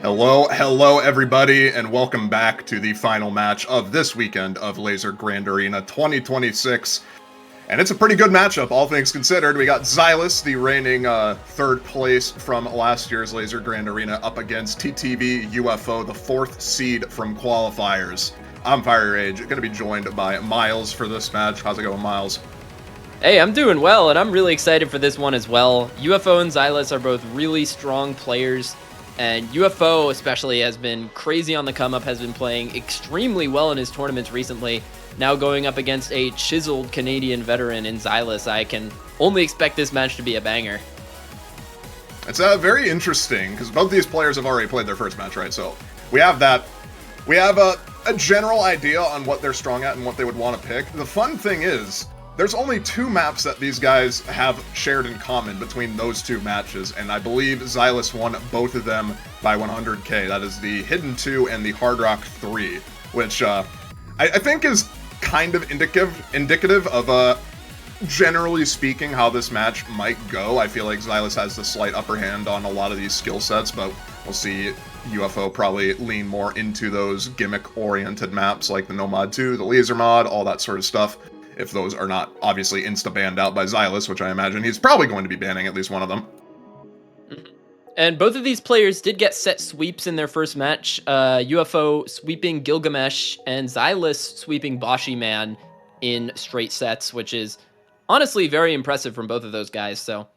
Hello everybody, and welcome back to the final match of this weekend of Lazer Grand Arena 2026. And it's a pretty good matchup, all things considered. We got Zylice, the reigning third place from last year's Lazer Grand Arena, up against TTV UFO, the fourth seed from qualifiers. I'm Fire Rage, going to be joined by Miles for this match. How's it going, Miles? Hey, I'm doing well, and I'm really excited for this one as well. UFO and Zylice are both really strong players, and UFO especially has been crazy on the come-up, has been playing extremely well in his tournaments recently. Now going up against a chiseled Canadian veteran in Zylice, I can only expect this match to be a banger. It's very interesting, because both these players have already played their first match, right? So we have that. We have a general idea on what they're strong at and what they would want to pick. The fun thing is, there's only two maps that these guys have shared in common between those two matches, and I believe Zylice won both of them by 100k. That is the Hidden 2 and the Hard Rock 3, which I think is kind of indicative of, generally speaking, how this match might go. I feel like Zylice has the slight upper hand on a lot of these skill sets, but we'll see. UFO probably lean more into those gimmick-oriented maps like the Nomad 2, the Lazer mod, all that sort of stuff. If those are not obviously insta-banned out by Zylice, which I imagine he's probably going to be banning at least one of them. And both of these players did get set sweeps in their first match. UFO sweeping Gilgamesh and Zylice sweeping Boshi Man in straight sets, which is honestly very impressive from both of those guys. So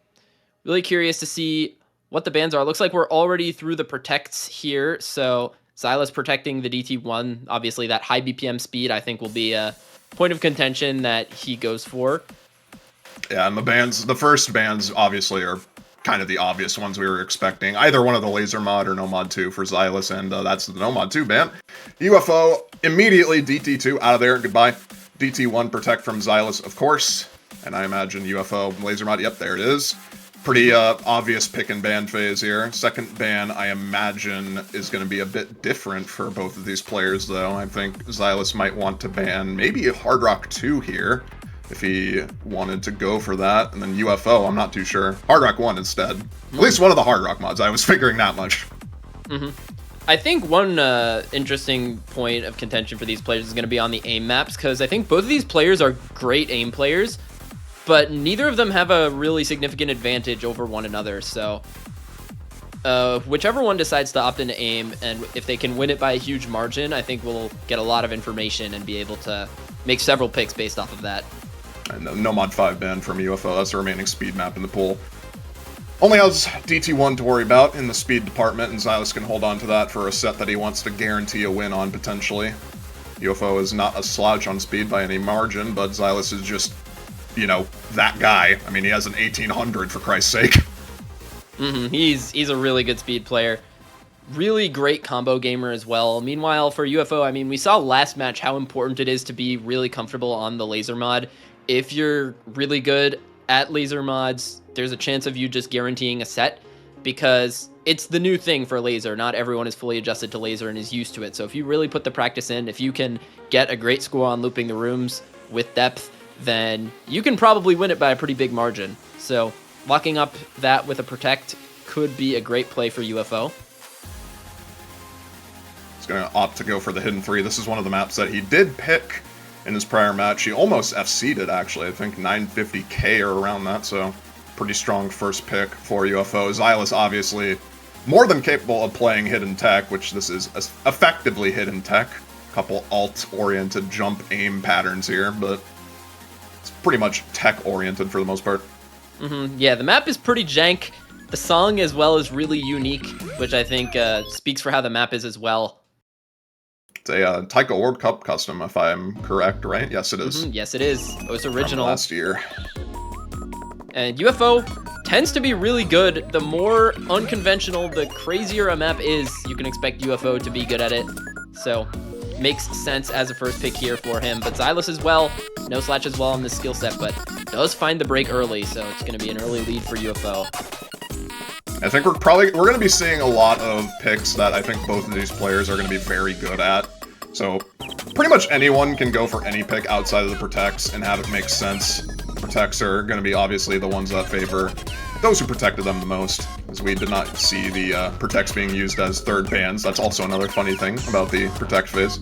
really curious to see what the bans are. Looks like we're already through the protects here. So Zylice protecting the DT1. Obviously that high BPM speed I think will be a point of contention that he goes for. Yeah, and the first bans obviously are kind of the obvious ones we were expecting. Either one of the Lazer mod or Nomad 2 for Zylice, and that's the Nomad 2 ban. UFO immediately DT2 out of there, goodbye. DT1 protect from Zylice, of course, and I imagine UFO Lazer mod, yep, there it is. Pretty obvious pick and ban phase here. Second ban, I imagine, is going to be a bit different for both of these players, though. I think Zylice might want to ban maybe a Hard Rock 2 here, if he wanted to go for that. And then UFO, I'm not too sure. Hard Rock 1 instead. At least one of the Hard Rock mods, I was figuring that much. I think one interesting point of contention for these players is going to be on the aim maps, because I think both of these players are great aim players, but neither of them have a really significant advantage over one another. So whichever one decides to opt into aim, and if they can win it by a huge margin, I think we'll get a lot of information and be able to make several picks based off of that. And the Nomad 5 ban from UFO, that's the remaining speed map in the pool. Only has DT1 to worry about in the speed department, and Zylice can hold on to that for a set that he wants to guarantee a win on, potentially. UFO is not a slouch on speed by any margin, but Zylice is just, you know, that guy. I mean, he has an 1800 for Christ's sake. He's a really good speed player. Really great combo gamer as well. Meanwhile, for UFO, I mean, we saw last match how important it is to be really comfortable on the Lazer mod. If you're really good at Lazer mods, there's a chance of you just guaranteeing a set, because it's the new thing for Lazer. Not everyone is fully adjusted to Lazer and is used to it. So if you really put the practice in, if you can get a great score on looping the rooms with depth, then you can probably win it by a pretty big margin. So locking up that with a protect could be a great play for UFO. He's going to opt to go for the Hidden 3. This is one of the maps that he did pick in his prior match. He almost FC'd it, actually. I think 950k or around that, so pretty strong first pick for UFO. Zylice, obviously, more than capable of playing Hidden Tech, which this is effectively Hidden Tech. A couple alt-oriented jump aim patterns here, but it's pretty much tech-oriented for the most part. Yeah, the map is pretty jank. The song as well is really unique, which I think speaks for how the map is as well. It's a Taika World Cup custom, if I'm correct, right? Yes, it is. Yes, it is. It was original. From last year. And UFO tends to be really good. The more unconventional, the crazier a map is, you can expect UFO to be good at it. So, makes sense as a first pick here for him. But Zylice as well, no slouch as well on this skill set, but does find the break early, so it's going to be an early lead for UFO. I think we're going to be seeing a lot of picks that I think both of these players are going to be very good at. So pretty much anyone can go for any pick outside of the protects and have it make sense. The protects are going to be obviously the ones that favor those who protected them the most. as we did not see the protects being used as third bans. That's also another funny thing about the protect phase.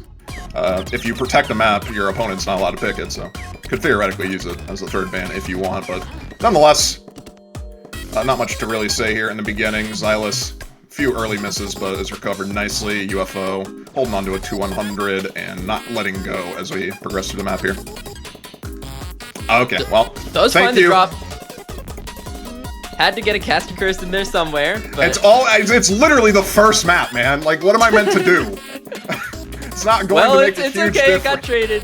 If you protect a map, your opponent's not allowed to pick it, so you could theoretically use it as a third ban if you want, but nonetheless, not much to really say here in the beginning. Zylice, few early misses, but has recovered nicely. UFO holding on to a 2-100 and not letting go as we progress through the map here. Okay, well, does thank find you. The drop. Had to get a Caster Curse in there somewhere. But... It's literally the first map, man. Like, what am I meant to do? It's not going to make a huge difference. It's okay, it got traded.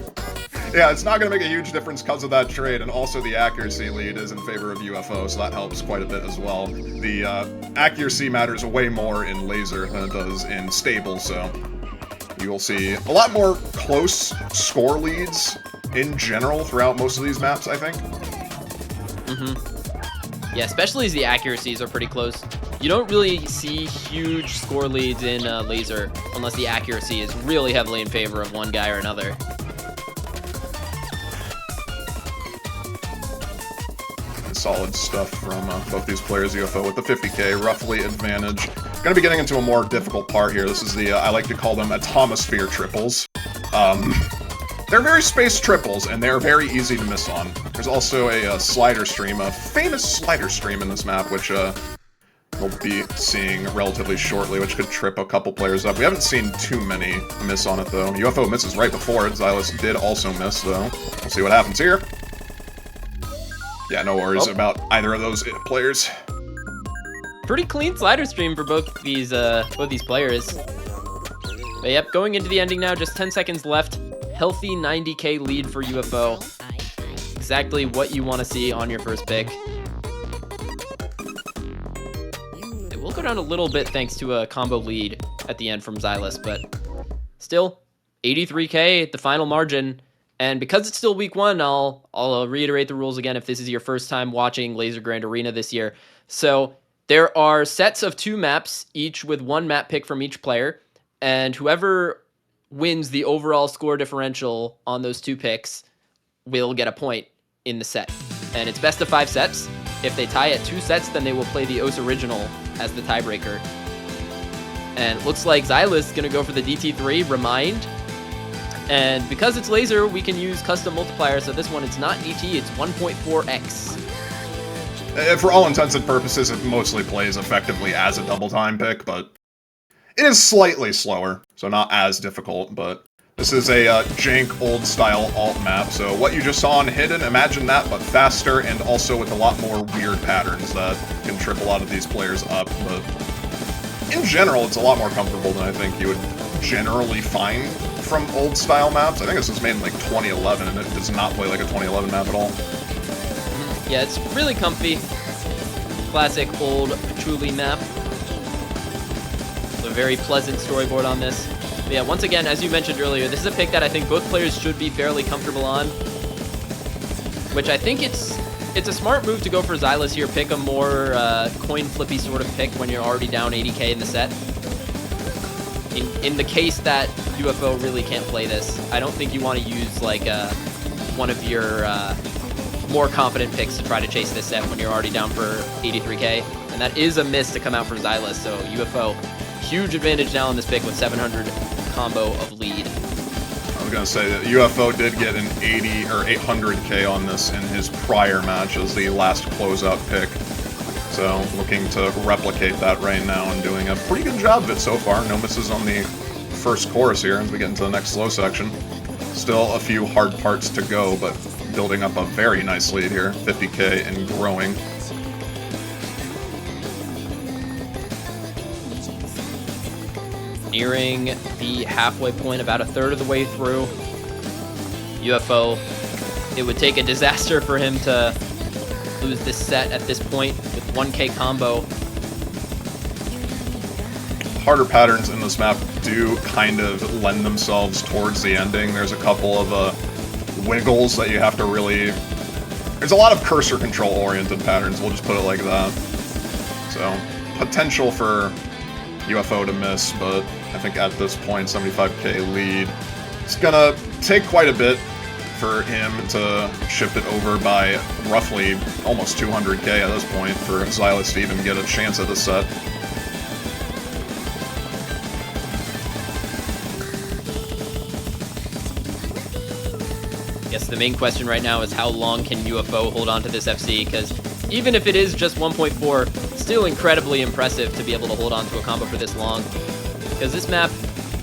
Yeah, it's not going to make a huge difference because of that trade, and also the accuracy lead is in favor of UFO, so that helps quite a bit as well. The accuracy matters way more in Lazer than it does in Stable, so you will see a lot more close score leads in general throughout most of these maps, I think. Yeah, especially as the accuracies are pretty close. You don't really see huge score leads in Lazer unless the accuracy is really heavily in favor of one guy or another. Solid stuff from both these players. UFO with the 50k roughly advantage. Gonna be getting into a more difficult part here. This is the, I like to call them atomosphere triples. They're very spaced triples, and they're very easy to miss on. There's also a slider stream, a famous slider stream in this map, which we'll be seeing relatively shortly, which could trip a couple players up. We haven't seen too many miss on it, though. UFO misses right before it. Zylice did also miss, though. We'll see what happens here. Yeah, no worries about either of those players. Pretty clean slider stream for both these players. But yep, going into the ending now, just 10 seconds left. Healthy 90k lead for UFO. Exactly what you want to see on your first pick. It will go down a little bit thanks to a combo lead at the end from Zylice, but still, 83k at the final margin. And because it's still week one, I'll reiterate the rules again if this is your first time watching Lazer Grand Arena this year. So there are sets of 2 maps, each with 1 map pick from each player, and whoever wins the overall score differential on those 2 picks will get a point in the set. And it's best of 5 sets. If they tie at 2 sets, then they will play the OS original as the tiebreaker. And it looks like Zylice is going to go for the DT3, Remind. And because it's Lazer, we can use custom multiplier, so this one, it's not DT, it's 1.4x. For all intents and purposes, it mostly plays effectively as a double time pick, but it is slightly slower, so not as difficult, but this is a jank old-style alt map, so what you just saw on Hidden, imagine that, but faster, and also with a lot more weird patterns that can trip a lot of these players up, but in general, it's a lot more comfortable than I think you would generally find from old-style maps. I think this was made in like 2011, and it does not play like a 2011 map at all. Yeah, it's really comfy. Classic old Patchouli map. So a very pleasant storyboard on this. But yeah, once again, as you mentioned earlier, this is a pick that I think both players should be fairly comfortable on. Which I think it's a smart move to go for Zylice here. Pick a more coin flippy sort of pick when you're already down 80k in the set. In the case that UFO really can't play this, I don't think you want to use like one of your more confident picks to try to chase this set when you're already down for 83k. And that is a miss to come out for Zylice, so UFO, huge advantage now on this pick with 700 combo of lead. I was going to say that UFO did get an 80 or 800k on this in his prior match as the last closeout pick. So looking to replicate that right now and doing a pretty good job of it so far. No misses on the first chorus here as we get into the next slow section. Still a few hard parts to go, but building up a very nice lead here. 50k and growing. Nearing the halfway point, about a third of the way through. UFO, it would take a disaster for him to lose this set at this point with 1k combo. Harder patterns in this map do kind of lend themselves towards the ending. There's a couple of wiggles that you have to really... There's a lot of cursor control oriented patterns, we'll just put it like that. So, potential for UFO to miss, but I think at this point, 75k lead. It's gonna take quite a bit for him to shift it over by roughly almost 200k at this point for Zylice to even get a chance at this set. Guess the main question right now is how long can UFO hold on to this FC, because even if it is just 1.4, still incredibly impressive to be able to hold on to a combo for this long. Because this map,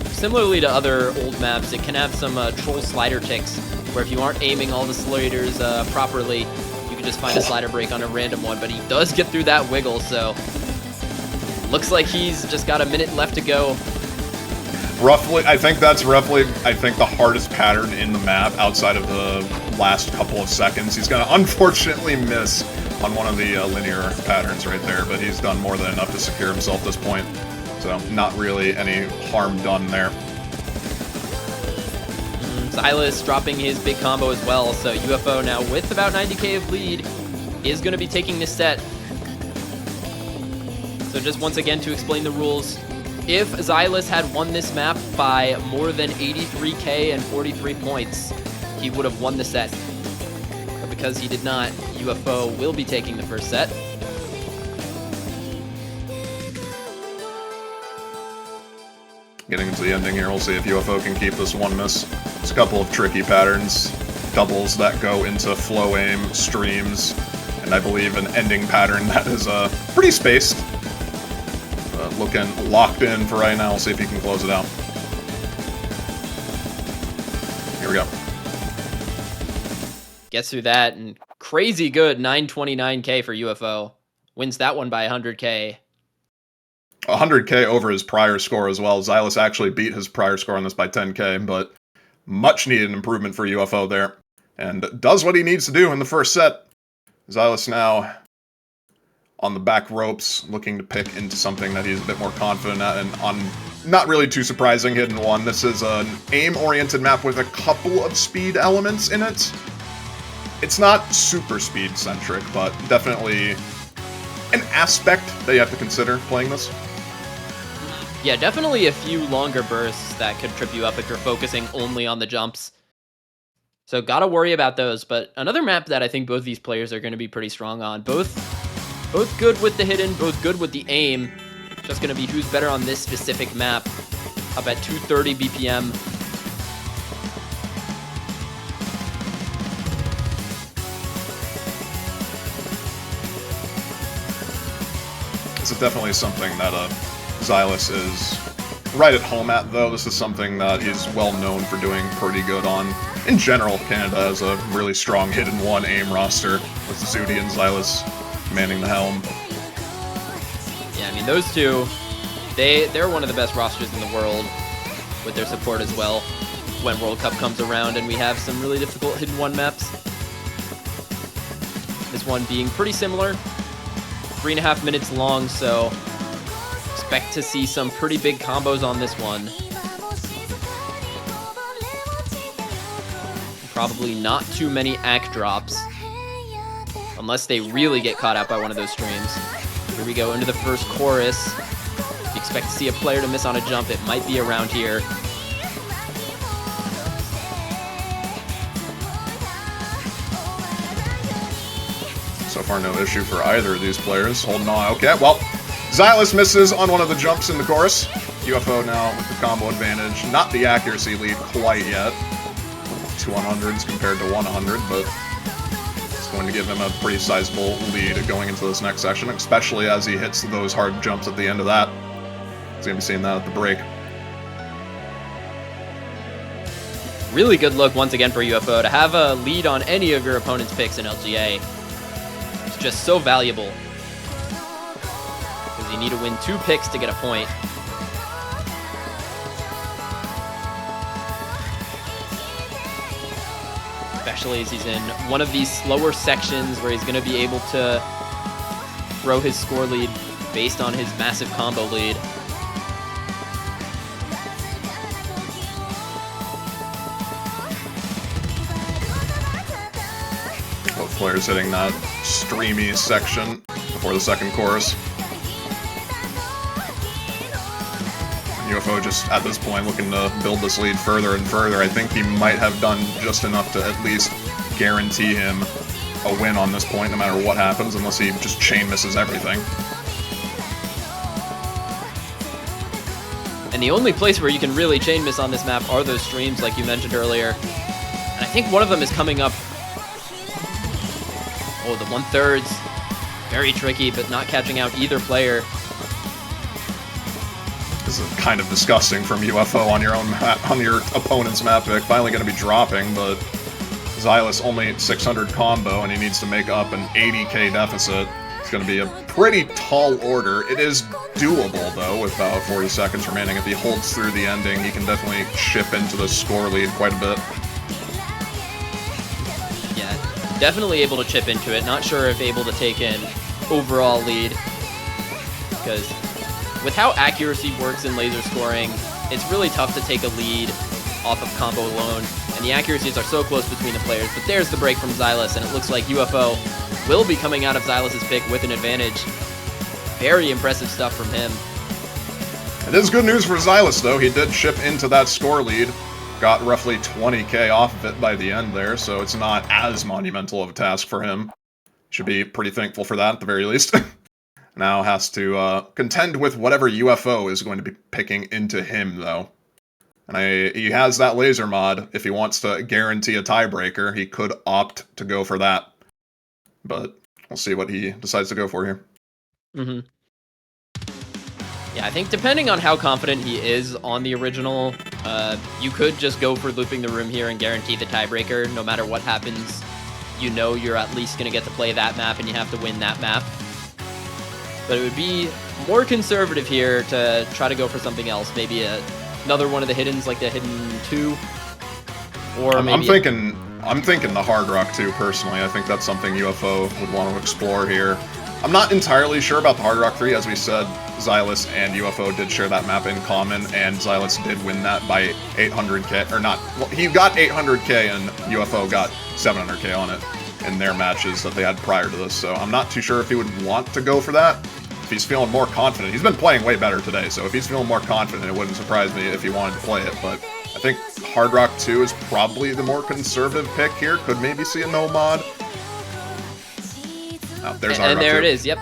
similarly to other old maps, it can have some troll slider ticks, where if you aren't aiming all the sliders properly, you can just find a slider break on a random one, but he does get through that wiggle, so looks like he's just got a minute left to go. Roughly, I think that's the hardest pattern in the map outside of the last couple of seconds. He's going to unfortunately miss on one of the linear patterns right there, but he's done more than enough to secure himself at this point. So not really any harm done there. Zylice dropping his big combo as well, so UFO now with about 90k of lead is going to be taking this set. So just once again to explain the rules, if Zylice had won this map by more than 83k and 43 points, he would have won the set. But because he did not, UFO will be taking the first set. Getting into the ending here, we'll see if UFO can keep this one miss. It's a couple of tricky patterns, doubles that go into flow aim, streams, and I believe an ending pattern that is pretty spaced. Looking locked in for right now. We'll see if he can close it out. Here we go. Gets through that, and crazy good 929k for UFO. Wins that one by 100k. 100k over his prior score as well. Zylice actually beat his prior score on this by 10k, but much needed improvement for UFO there. And does what he needs to do in the first set. Zylice now on the back ropes, looking to pick into something that he's a bit more confident at, and on not really too surprising, Hidden One. This is an aim-oriented map with a couple of speed elements in it. It's not super speed-centric, but definitely an aspect that you have to consider playing this. Yeah, definitely a few longer bursts that could trip you up if you're focusing only on the jumps. So gotta worry about those, but another map that I think both these players are going to be pretty strong on. Both good with the hidden, both good with the aim. Just going to be who's better on this specific map. Up at 230 BPM. This is definitely something that Zylice is right at home at, though. This is something that he's well known for doing pretty good on. In general, Canada has a really strong Hidden One aim roster with Zudi and Zylice manning the helm. Yeah, I mean, those two, they're one of the best rosters in the world with their support as well when World Cup comes around and we have some really difficult Hidden One maps. This one being pretty similar, 3.5 minutes long, so expect to see some pretty big combos on this one. Probably not too many ACK drops, unless they really get caught out by one of those streams. Here we go into the first chorus. If you expect to see a player to miss on a jump, it might be around here. So far, no issue for either of these players. Holding on. Okay, well, Zylice misses on one of the jumps in the chorus. UFO now with the combo advantage. Not the accuracy lead quite yet. 200s compared to 100, but going to give him a pretty sizable lead going into this next section, especially as he hits those hard jumps at the end of that. He's going to be seeing that at the break. Really good look once again for UFO to have a lead on any of your opponent's picks in LGA. It's just so valuable, because you need to win 2 picks to get a point. Especially as he's in one of these slower sections where he's going to be able to throw his score lead based on his massive combo lead. Both players hitting that streamy section before the second chorus. UFO just, at this point, looking to build this lead further and further. I think he might have done just enough to at least guarantee him a win on this point, no matter what happens, unless he just chain misses everything. And the only place where you can really chain miss on this map are those streams, like you mentioned earlier. And I think one of them is coming up. Oh, the 1/3. Very tricky, but not catching out either player. This is kind of disgusting from UFO on your own map, on your opponent's map pick. Finally going to be dropping, but Zylice only 600 combo, and he needs to make up an 80k deficit. It's going to be a pretty tall order. It is doable, though, with about 40 seconds remaining. If he holds through the ending, he can definitely chip into the score lead quite a bit. Yeah, definitely able to chip into it. Not sure if able to take an overall lead, because with how accuracy works in laser scoring, it's really tough to take a lead off of combo alone, and the accuracies are so close between the players. But there's the break from Zylice, and it looks like UFO will be coming out of Zylice's pick with an advantage. Very impressive stuff from him. It is good news for Zylice, though. He did chip into that score lead, got roughly 20k off of it by the end there, so it's not as monumental of a task for him. Should be pretty thankful for that, at the very least. Now has to contend with whatever UFO is going to be picking into him, though. And he has that laser mod. If he wants to guarantee a tiebreaker, he could opt to go for that. But we'll see what he decides to go for here. Mm-hmm. Yeah, I think depending on how confident he is on the original, you could just go for looping the room here and guarantee the tiebreaker. No matter what happens, you know you're at least going to get to play that map and you have to win that map. But it would be more conservative here to try to go for something else. Maybe another one of the hiddens, like the hidden 2. Or maybe I'm thinking the Hard Rock 2, personally. I think that's something UFO would want to explore here. I'm not entirely sure about the Hard Rock 3. As we said, Zylice and UFO did share that map in common, and Zylice did win that by 800k, or not, well, he got 800k and UFO got 700k on it in their matches that they had prior to this, so I'm not too sure if he would want to go for that. If he's feeling more confident, he's been playing way better today, so if he's feeling more confident, it wouldn't surprise me if he wanted to play it, but I think Hard Rock 2 is probably the more conservative pick here. Could maybe see a no mod. Oh, there's Hard Rock 2. And there it is, yep.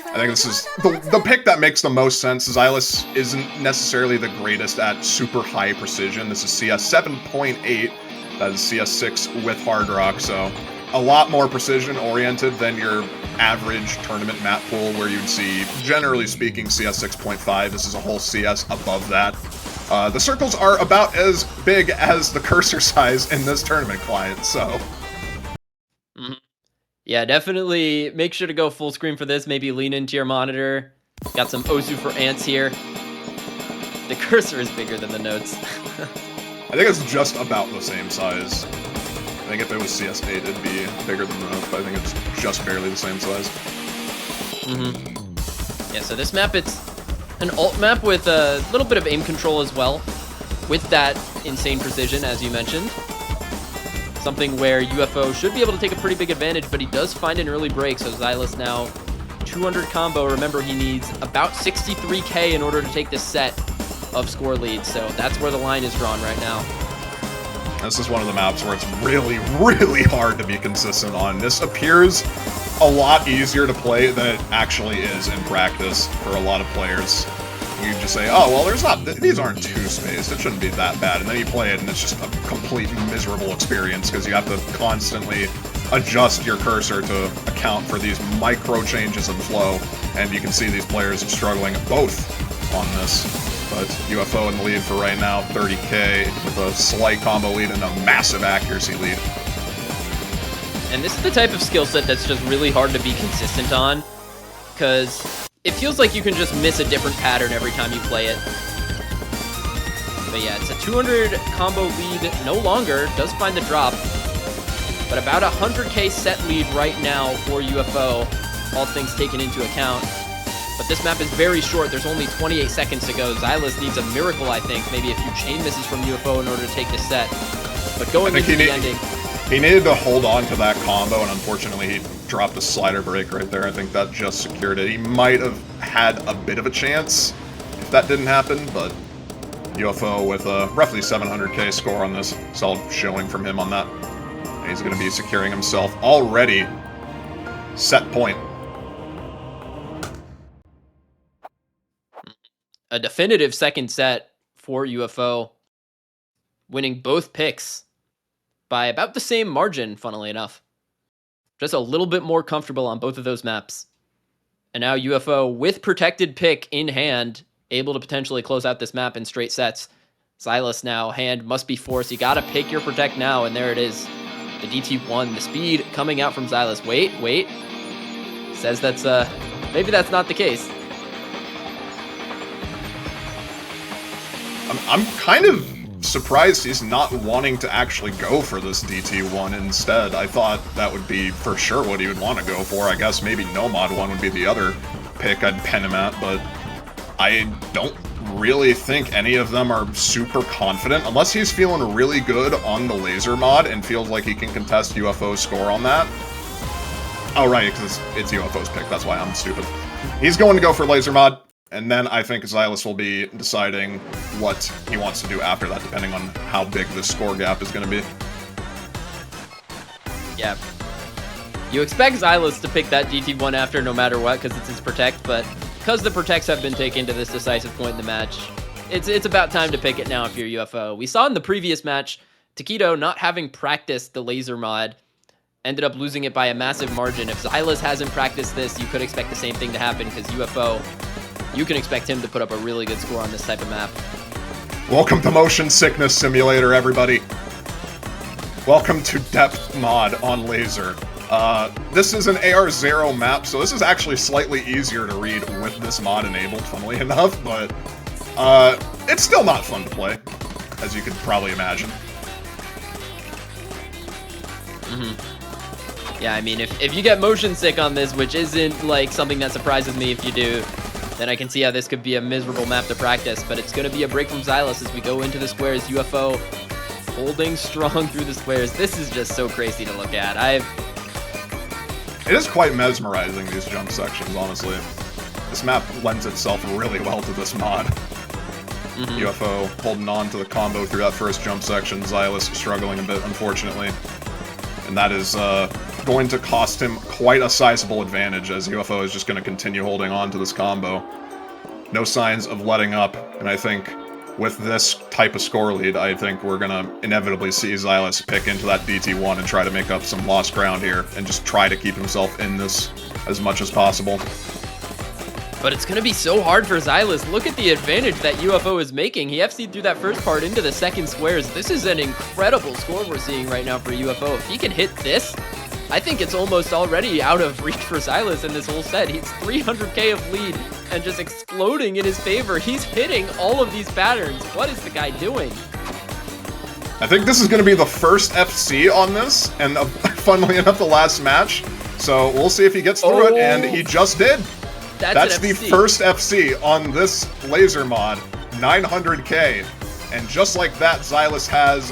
I think this is the pick that makes the most sense. Zylice isn't necessarily the greatest at super high precision. This is CS 7.8. That is CS 6 with Hard Rock, so a lot more precision-oriented than your average tournament map pool where you'd see, generally speaking, CS 6.5. This is a whole CS above that. The circles are about as big as the cursor size in this tournament client, so... Mm-hmm. Yeah, definitely make sure to go full screen for this. Maybe lean into your monitor. Got some Osu for ants here. The cursor is bigger than the notes. I think it's just about the same size. I think if it was CS8, it'd be bigger than the notes, but I think it's just barely the same size. Mm-hmm. Yeah, so this map, it's an alt map with a little bit of aim control as well, with that insane precision, as you mentioned. Something where UFO should be able to take a pretty big advantage, but he does find an early break, so Zylice now 200 combo. Remember, he needs about 63k in order to take this set of score leads, so that's where the line is drawn right now. This is one of the maps where it's really, really hard to be consistent on. This appears a lot easier to play than it actually is in practice for a lot of players. You just say, oh, well, these aren't too spaced, it shouldn't be that bad, and then you play it and it's just a complete miserable experience because you have to constantly adjust your cursor to account for these micro changes in flow, and you can see these players struggling both on this. But UFO in the lead for right now, 30k with a slight combo lead and a massive accuracy lead. And this is the type of skill set that's just really hard to be consistent on, because it feels like you can just miss a different pattern every time you play it. But yeah, it's a 200 combo lead no longer, does find the drop, but about 100k set lead right now for UFO, all things taken into account. But this map is very short, there's only 28 seconds to go. Zylice needs a miracle, I think, maybe a few chain misses from UFO in order to take this set. But going into the ending... He needed to hold on to that combo, and unfortunately he dropped a slider break right there. I think that just secured it. He might have had a bit of a chance if if that didn't happen, but UFO with a roughly 700k score on this. Solid showing from him on that. And he's going to be securing himself already set point. A definitive second set for UFO, winning both picks by about the same margin, funnily enough. Just a little bit more comfortable on both of those maps. And now UFO, with protected pick in hand, able to potentially close out this map in straight sets. Zylice now, hand must be forced. You gotta pick your protect now, and there it is. The DT1, the speed coming out from Zylice. Wait. Says that's, maybe that's not the case. I'm kind of surprised he's not wanting to actually go for this DT1 instead. I thought that would be for sure what he would want to go for. I guess maybe Nomad 1 would be the other pick I'd pen him at, but I don't really think any of them are super confident, unless he's feeling really good on the Lazer mod and feels like he can contest UFO's score on that. Oh, right, because it's UFO's pick, that's why I'm stupid. He's going to go for Lazer mod. And then I think Zylice will be deciding what he wants to do after that, depending on how big the score gap is going to be. Yeah. You expect Zylice to pick that DT1 after no matter what, because it's his protect, but because the protects have been taken to this decisive point in the match, it's about time to pick it now if you're UFO. We saw in the previous match, Taquito not having practiced the Lazer mod, ended up losing it by a massive margin. If Zylice hasn't practiced this, you could expect the same thing to happen, because UFO, you can expect him to put up a really good score on this type of map. Welcome to Motion Sickness Simulator, everybody. Welcome to Depth mod on Lazer. This is an AR0 map, so this is actually slightly easier to read with this mod enabled, funnily enough, but it's still not fun to play, as you could probably imagine. Yeah, I mean, if you get motion sick on this, which isn't like something that surprises me if you do, then I can see how this could be a miserable map to practice, but it's going to be a break from Zylice as we go into the squares. UFO holding strong through the squares. This is just so crazy to look at. It is quite mesmerizing, these jump sections, honestly. This map lends itself really well to this mod. UFO holding on to the combo through that first jump section. Zylice struggling a bit, unfortunately. And that is going to cost him quite a sizable advantage, as UFO is just going to continue holding on to this combo. No signs of letting up, and I think with this type of score lead, I think we're going to inevitably see Zylice pick into that DT1 and try to make up some lost ground here, and just try to keep himself in this as much as possible. But it's going to be so hard for Zylice. Look at the advantage that UFO is making. He FC'd through that first part into the second squares. This is an incredible score we're seeing right now for UFO. If he can hit this, I think it's almost already out of reach for Zylice in this whole set. He's 300k of lead and just exploding in his favor. He's hitting all of these patterns. What is the guy doing? I think this is going to be the first FC on this, and funnily enough, the last match. So we'll see if he gets through it, and he just did. That's the first FC on this Lazer mod, 900k. And just like that, Zylice has,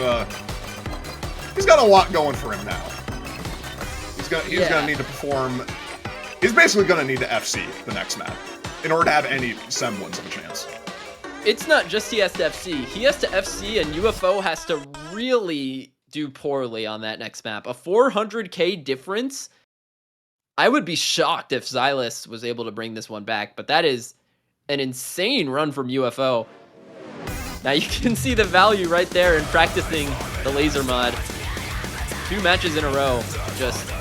he's got a lot going for him now. He's gonna need to perform, he's basically gonna need to FC the next map in order to have any semblance of a chance. It's not just he has to FC, he has to FC and UFO has to really do poorly on that next map. A 400k difference? I would be shocked if Zylice was able to bring this one back, but that is an insane run from UFO. Now you can see the value right there in practicing the Lazer mod. 2 matches in a row, just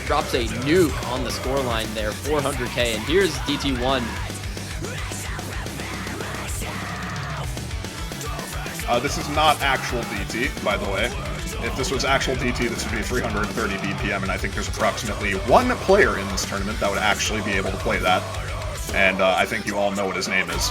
drops a nuke on the scoreline there, 400k, and here's DT1. This is not actual DT, by the way. If this was actual DT, this would be 330 BPM, and I think there's approximately 1 player in this tournament that would actually be able to play that. And I think you all know what his name is.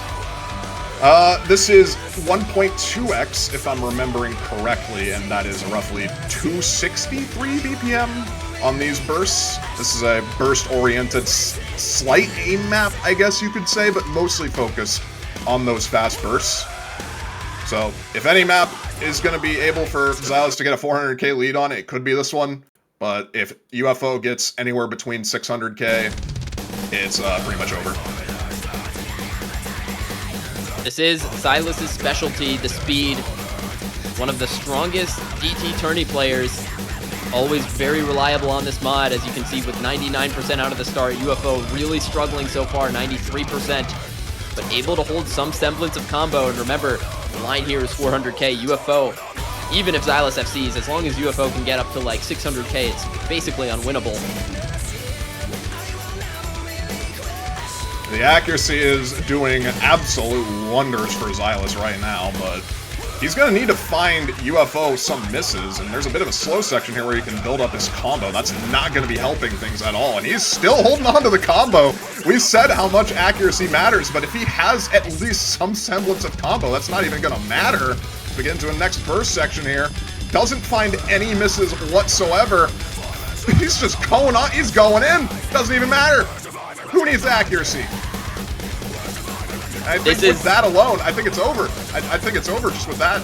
This is 1.2x, if I'm remembering correctly, and that is roughly 263 BPM on these bursts. This is a burst-oriented slight aim map, I guess you could say, but mostly focused on those fast bursts. So, if any map is going to be able for Zylice to get a 400k lead on, it could be this one. But if UFO gets anywhere between 600k, it's pretty much over. This is Zylice's specialty, the speed. One of the strongest DT tourney players. Always very reliable on this mod, as you can see with 99% out of the start. UFO really struggling so far, 93%, but able to hold some semblance of combo. And remember, the line here is 400k. UFO, even if Zylice FCs, as long as UFO can get up to like 600k, it's basically unwinnable. The accuracy is doing absolute wonders for Zylice right now, but he's going to need to find UFO some misses, and there's a bit of a slow section here where he can build up his combo. That's not going to be helping things at all, and he's still holding on to the combo. We said how much accuracy matters, but if he has at least some semblance of combo, that's not even going to matter. We get into a next burst section here. Doesn't find any misses whatsoever. He's just going on. He's going in. Doesn't even matter. Who needs accuracy? I think with that alone, I think it's over. I think it's over just with that.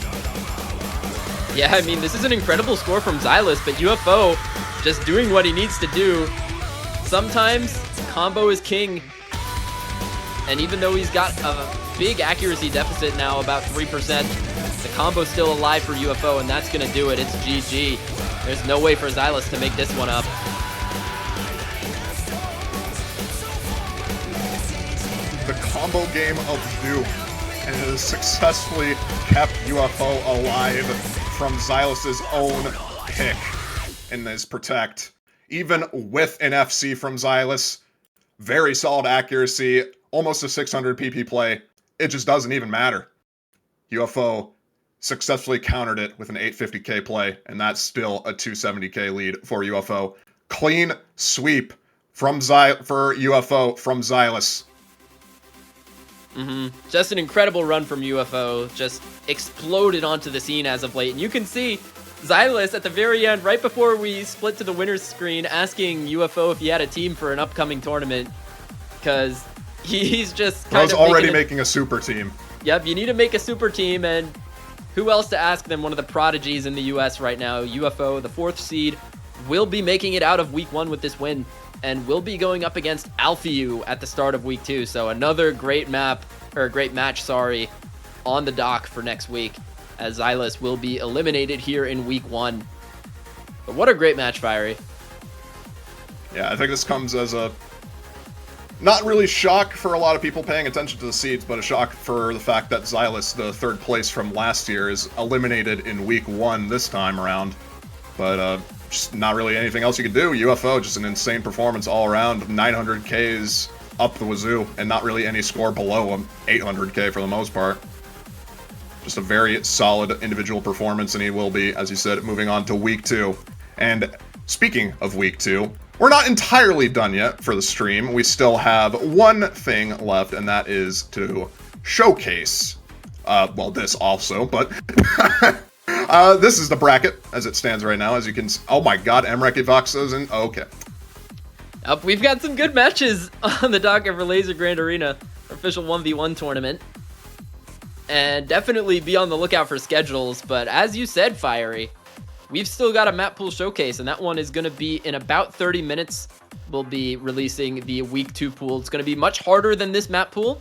Yeah, I mean, this is an incredible score from Zylice, but UFO just doing what he needs to do. Sometimes combo is king. And even though he's got a big accuracy deficit now, about 3%, the combo's still alive for UFO, and that's going to do it. It's GG. There's no way for Zylice to make this one up. The combo game of doom, and it has successfully kept UFO alive from Zylice's own pick in this Protect. Even with an FC from Zylice, very solid accuracy, almost a 600 PP play, it just doesn't even matter. UFO successfully countered it with an 850k play, and that's still a 270k lead for UFO. Clean sweep from for UFO from Zylice. Just an incredible run from UFO. Just exploded onto the scene as of late. And you can see Zylice at the very end, right before we split to the winner's screen, asking UFO if he had a team for an upcoming tournament. Because he's just kind of already making a super team. Yep, you need to make a super team, and who else to ask than one of the prodigies in the US right now? UFO, the 4th seed, will be making it out of week 1 with this win, and will be going up against Alphiu at the start of week 2. So another great match, on the dock for next week, as Zylice will be eliminated here in week 1. But what a great match, Fiery. Yeah, I think this comes as a not really shock for a lot of people paying attention to the seeds, but a shock for the fact that Zylice, the 3rd place from last year, is eliminated in week 1 this time around. But just not really anything else you can do. UFO, just an insane performance all around. 900Ks up the wazoo, and not really any score below him. 800K for the most part. Just a very solid individual performance, and he will be, as you said, moving on to week 2. And speaking of week 2, we're not entirely done yet for the stream. We still have one thing left, and that is to showcase, well, this also, but this is the bracket as it stands right now. As you can see, oh my god, Emrek Evoxa's in, okay. We've got some good matches on the docket for Lazer Grand Arena, official 1v1 tournament. And definitely be on the lookout for schedules, but as you said, Fiery, we've still got a map pool showcase, and that one is going to be in about 30 minutes. We'll be releasing the week 2 pool. It's going to be much harder than this map pool.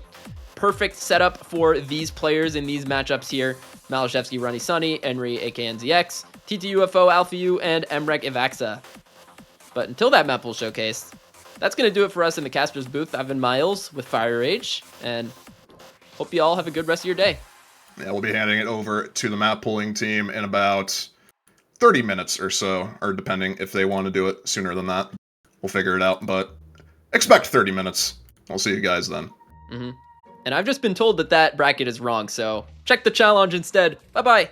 Perfect setup for these players in these matchups here. Malashevsky, Runny Sunny, Henry, AKNZX, TTUFO, Alphiu, and Emrek Evoxa. But until that map pool showcase, that's going to do it for us in the Casper's booth. I've been Miles with Fire Rage, and hope you all have a good rest of your day. Yeah, we'll be handing it over to the map pooling team in about 30 minutes or so, or depending if they want to do it sooner than that. We'll figure it out, but expect 30 minutes. I'll see you guys then. And I've just been told that that bracket is wrong, so check the challenge instead. Bye-bye.